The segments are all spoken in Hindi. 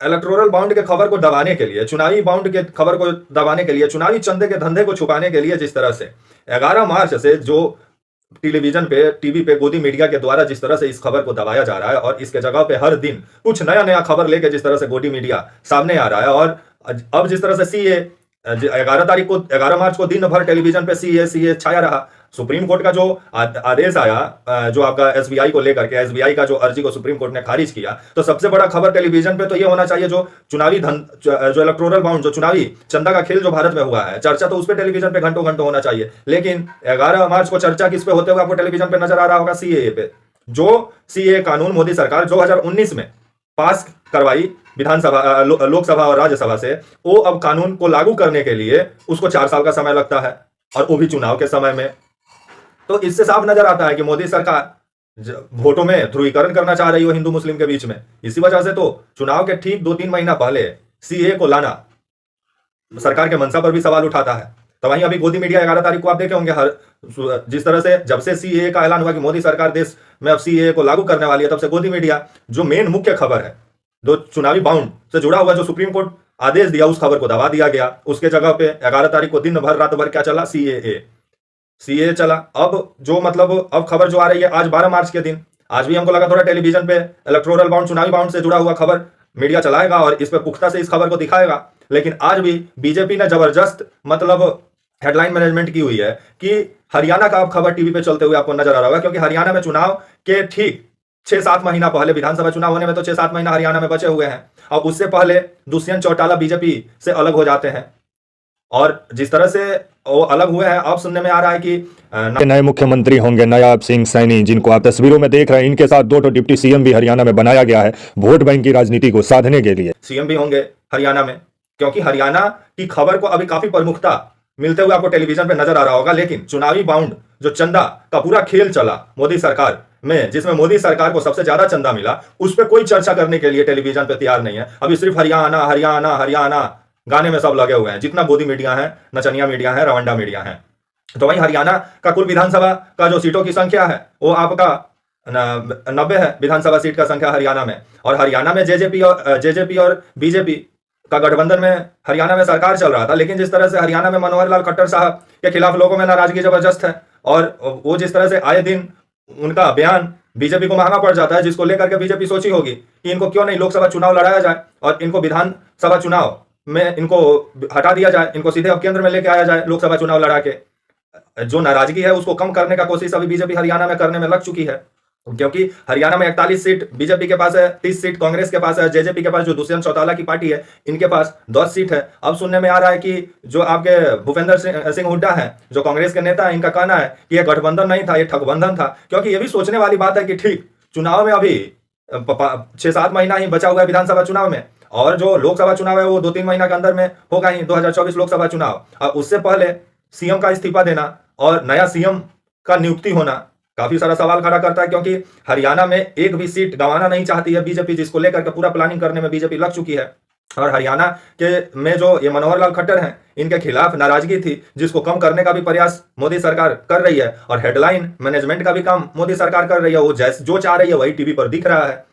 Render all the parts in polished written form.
इलेक्टोरल बाउंड के खबर को दबाने के लिए, चुनावी बाउंड के खबर को दबाने के लिए, चुनावी चंदे के धंधे को छुपाने के लिए जिस तरह से 11 मार्च से जो टेलीविजन पे, टीवी पे, गोदी मीडिया के द्वारा जिस तरह से इस खबर को दबाया जा रहा है और इसके जगह पे हर दिन कुछ नया नया खबर लेके जिस तरह से गोदी मीडिया सामने आ रहा है, और अब जिस तरह से सीए 11 मार्च को दिन भर टेलीविजन पे सीए छाया रहा। सुप्रीम कोर्ट का जो आदेश आया जो आपका एसबीआई को लेकर के, एसबीआई का जो अर्जी को सुप्रीम कोर्ट ने खारिज किया, तो सबसे बड़ा खबर टेलीविजन पे तो ये होना चाहिए जो चुनावी जो इलेक्टोरल बाउंड, जो चुनावी चंदा का खेल जो भारत में हुआ है, चर्चा तो उस पर टेलीविजन पे घंटों घंटों होना चाहिए। लेकिन 11 मार्च को चर्चा किस पे होते हुए आपको टेलीविजन पे नजर आ रहा होगा? सीए पे। जो सीए कानून मोदी सरकार 2019 में पास करवाई विधानसभा, लोकसभा और राज्यसभा से, वो अब कानून को लागू करने के लिए उसको 4 साल का समय लगता है, और वो भी चुनाव के समय में। तो इससे साफ नजर आता है कि मोदी सरकार वोटों में ध्रुवीकरण करना चाह रही हो हिंदू मुस्लिम के बीच में। इसी वजह से तो चुनाव के ठीक 2-3 महीना पहले सीए को लाना सरकार के मंशा पर भी सवाल उठाता है। तो वहीं अभी गोदी मीडिया 11 तारीख को आप देखे होंगे, जिस तरह से जब से सीए का ऐलान हुआ कि मोदी सरकार देश में अब सीए को लागू करने वाली है, तब से गोदी मीडिया जो मेन मुख्य खबर है, जो चुनावी बाउंड से जुड़ा हुआ जो सुप्रीम कोर्ट आदेश दिया, उस खबर को दबा दिया गया। उसके जगह पे 11 तारीख को दिन भर रात भर क्या चला? सीए चला। अब जो मतलब अब खबर जो आ रही है आज 12 मार्च के दिन, आज भी हमको लगा थोड़ा टेलीविजन पे इलेक्टोरल बाउंड, चुनावी बाउंड से जुड़ा हुआ खबर मीडिया चलाएगा और इस पे पुख्ता से इस खबर को दिखाएगा। लेकिन आज भी बीजेपी ने जबरदस्त मतलब हेडलाइन मैनेजमेंट की हुई है कि हरियाणा का अब खबर टीवी पे चलते हुए आपको नजर आ रहा होगा, क्योंकि हरियाणा में चुनाव के ठीक 6-7 महीना पहले, विधानसभा चुनाव होने में तो 6-7 महीना हरियाणा में बचे हुए हैं, और उससे पहले दुष्यंत चौटाला बीजेपी से अलग हो जाते हैं। और जिस तरह से वो अलग हुए हैं, अब सुनने में आ रहा है कि नए मुख्यमंत्री होंगे नयाब सिंह सैनी, जिनको आप तस्वीरों में देख रहे हैं। इनके साथ 2 डिप्टी सीएम भी हरियाणा में बनाया गया है वोट बैंक की राजनीति को साधने के लिए। सीएम भी होंगे हरियाणा में, क्योंकि हरियाणा की खबर को अभी काफी प्रमुखता मिलते हुए आपको टेलीविजन पे नजर आ रहा होगा। लेकिन चुनावी बाउंड जो चंदा का पूरा खेल चला मोदी सरकार में, जिसमें मोदी सरकार को सबसे ज्यादा चंदा मिला, उस पर कोई चर्चा करने के लिए टेलीविजन पे तैयार नहीं है। अभी सिर्फ हरियाणा हरियाणा हरियाणा गाने में सब लगे हुए हैं, जितना गोदी मीडिया है, नचनिया मीडिया है, रवंडा मीडिया है। तो वहीं हरियाणा का कुल विधानसभा का जो सीटों की संख्या है वो आपका 90 है विधानसभा सीट का संख्या हरियाणा में। और हरियाणा में जेजेपी और बीजेपी का गठबंधन में हरियाणा में सरकार चल रहा था। लेकिन जिस तरह से हरियाणा में मनोहर लाल खट्टर साहब के खिलाफ लोगों में नाराजगी जबरदस्त है, और वो जिस तरह से आए दिन उनका बयान बीजेपी को महंगा पड़ जाता है, जिसको लेकर के बीजेपी सोची होगी कि इनको क्यों नहीं लोकसभा चुनाव लड़ाया जाए और इनको विधानसभा चुनाव में इनको हटा दिया जाए, इनको सीधे अब केंद्र में लेके आया जाए लोकसभा चुनाव लड़ा के। जो नाराजगी है उसको कम करने का कोशिश अभी बीजेपी हरियाणा में करने में लग चुकी है, क्योंकि हरियाणा में 41 सीट बीजेपी के पास है, 30 सीट कांग्रेस के पास है, जेजेपी के पास जो दुष्यंत चौटाला की पार्टी है इनके पास 10 सीट है। अब सुनने में आ रहा है कि जो आपके भूपेंद्र सिंह हुड्डा है, जो कांग्रेस के नेता है, इनका कहना है कि यह गठबंधन नहीं था, यह ठगबंधन था। क्योंकि यह भी सोचने वाली बात है कि ठीक चुनाव में अभी 6-7 महीना ही बचा हुआ है विधानसभा चुनाव में, और जो लोकसभा चुनाव है वो 2-3 महीना के अंदर में होगा ही, 2024 लोकसभा चुनाव। और उससे पहले सीएम का इस्तीफा देना और नया सीएम का नियुक्ति होना काफी सारा सवाल खड़ा करता है, क्योंकि हरियाणा में एक भी सीट गंवाना नहीं चाहती है बीजेपी, जिसको लेकर के पूरा प्लानिंग करने में बीजेपी लग चुकी है। और हरियाणा के में जो ये मनोहर लाल खट्टर हैं, इनके खिलाफ नाराजगी थी, जिसको कम करने का भी प्रयास मोदी सरकार कर रही है, और हेडलाइन मैनेजमेंट का भी काम मोदी सरकार कर रही है। वो जो चाह रही है वही टीवी पर दिख रहा है।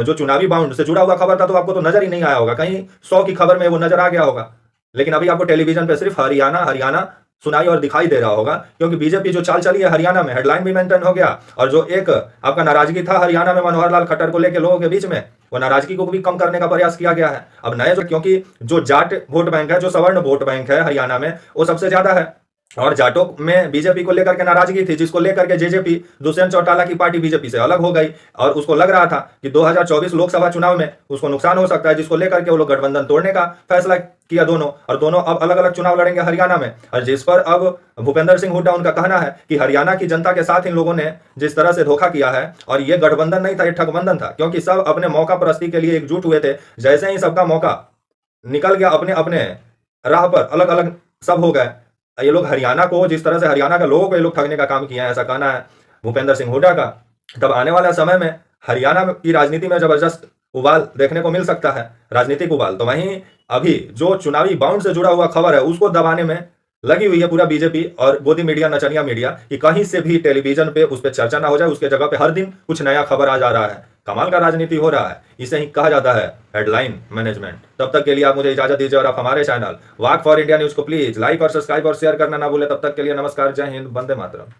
जो चुनावी बाउंड से जुड़ा हुआ खबर था तो आपको तो नजर ही नहीं आया होगा, कहीं 100 की खबर में वो नजर आ गया होगा। लेकिन अभी आपको टेलीविजन पे सिर्फ हरियाणा सुनाई और दिखाई दे रहा होगा, क्योंकि बीजेपी जो चाल चली है हरियाणा में, हेडलाइन भी मेंटेन हो गया, और जो एक आपका नाराजगी था हरियाणा में मनोहर लाल खट्टर को लेकर लोगों के बीच में, वो नाराजगी को भी कम करने का प्रयास किया गया है। अब नए क्योंकि जो जाट वोट बैंक है, जो सवर्ण वोट बैंक है हरियाणा में, वो सबसे ज्यादा है, और जाटों में बीजेपी को लेकर के नाराजगी थी, जिसको लेकर के जेजेपी, दुष्यंत चौटाला की पार्टी बीजेपी से अलग हो गई, और उसको लग रहा था कि 2024 लोकसभा चुनाव में उसको नुकसान हो सकता है, जिसको लेकर के वो लोग गठबंधन तोड़ने का फैसला किया दोनों, और दोनों अब अलग अलग चुनाव लड़ेंगे हरियाणा में। और जिस पर अब भूपेंद्र सिंह हुड्डा, उनका कहना है कि हरियाणा की जनता के साथ इन लोगों ने जिस तरह से धोखा किया है, और ये गठबंधन नहीं था, ये ठगबंधन था, क्योंकि सब अपने मौका परस्ती के लिए एकजुट हुए थे। जैसे ही सबका मौका निकल गया, अपने अपने राह पर अलग अलग सब हो गए। ये लोग हरियाणा को, जिस तरह से हरियाणा के लोगों को ये लोग ठगने का काम किया है, ऐसा कहना है भूपेंद्र सिंह हुड्डा का। तब आने वाला समय में हरियाणा की राजनीति में जबरदस्त उबाल देखने को मिल सकता है, राजनीतिक उबाल। तो वहीं अभी जो चुनावी बाउंड से जुड़ा हुआ खबर है उसको दबाने में लगी हुई है पूरा बीजेपी और गोदी मीडिया, नचनिया मीडिया, कि कहीं से भी टेलीविजन पे उस पर चर्चा ना हो जाए, उसके जगह पे हर दिन कुछ नया खबर आ जा रहा है। कमाल का राजनीति हो रहा है। इसे ही कहा जाता है हेडलाइन मैनेजमेंट। तब तक के लिए आप मुझे इजाजत दीजिए और आप हमारे channel walk for India news को प्लीज लाइक और सब्सक्राइब और शेयर करना ना भूले। तब तक के लिए नमस्कार, जय हिंद, वंदे मातरम।